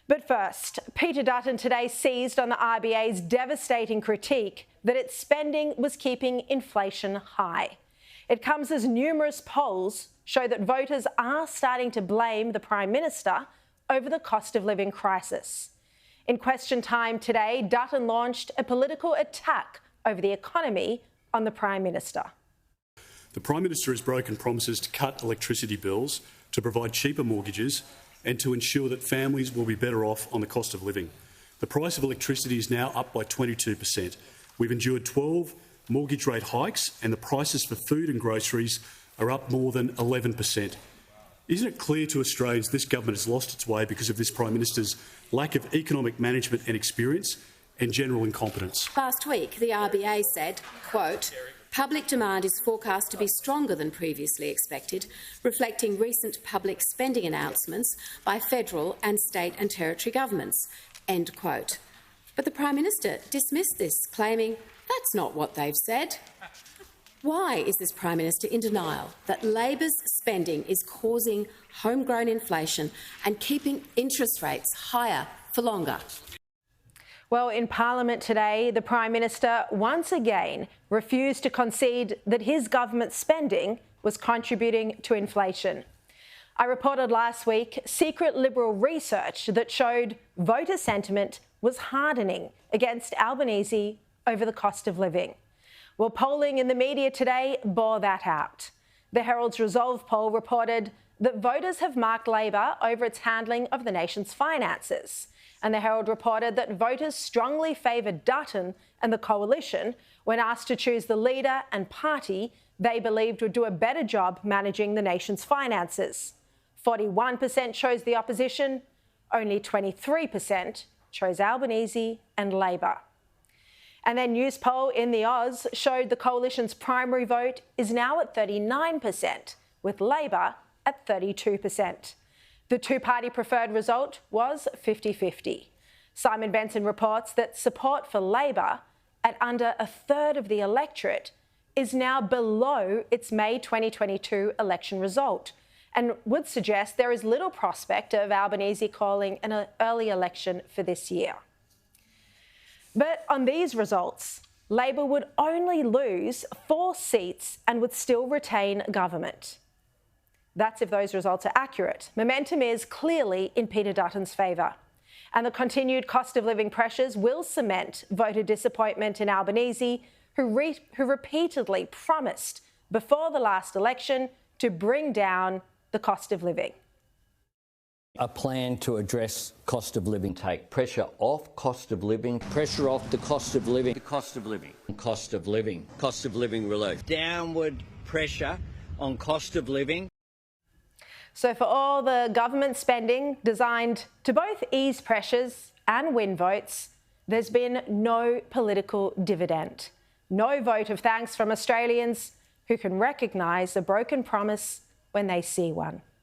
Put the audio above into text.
But first, Peter Dutton today seized on the RBA's devastating critique that its spending was keeping inflation high. It comes as numerous polls show that voters are starting to blame the Prime Minister over the cost of living crisis. In question time today, Dutton launched a political attack over the economy on the Prime Minister. The Prime Minister has broken promises to cut electricity bills, to provide cheaper mortgages and to ensure that families will be better off on the cost of living. The price of electricity is now up by 22%. We've endured 12 mortgage rate hikes and the prices for food and groceries are up more than 11%. Isn't it clear to Australians this government has lost its way because of this Prime Minister's lack of economic management and experience and general incompetence? Last week, the RBA said, quote, "Public demand is forecast to be stronger than previously expected, reflecting recent public spending announcements by federal and state and territory governments." End quote. But the Prime Minister dismissed this, claiming that's not what they've said. Why is this Prime Minister in denial that Labor's spending is causing homegrown inflation and keeping interest rates higher for longer? Well, in Parliament today, the Prime Minister once again refused to concede that his government's spending was contributing to inflation. I reported last week secret Liberal research that showed voter sentiment was hardening against Albanese over the cost of living. Well, polling in the media today bore that out. The Herald's Resolve poll reported that voters have marked Labor over its handling of the nation's finances. And the Herald reported that voters strongly favoured Dutton and the coalition when asked to choose the leader and party they believed would do a better job managing the nation's finances. 41% chose the opposition, only 23% chose Albanese and Labor. And their news poll in the Oz showed the coalition's primary vote is now at 39%, with Labor at 32%. The two-party preferred result was 50-50. Simon Benson reports that support for Labor, at under a third of the electorate, is now below its May 2022 election result and would suggest there is little prospect of Albanese calling an early election for this year. But on these results, Labor would only lose 4 seats and would still retain government. That's if those results are accurate. Momentum is clearly in Peter Dutton's favour. And the continued cost of living pressures will cement voter disappointment in Albanese, who repeatedly promised before the last election to bring down the cost of living. A plan to address cost of living, take pressure off cost of living, pressure off the cost of living, cost of living relief, downward pressure on cost of living. So for all the government spending designed to both ease pressures and win votes, there's been no political dividend, no vote of thanks from Australians who can recognise a broken promise when they see one.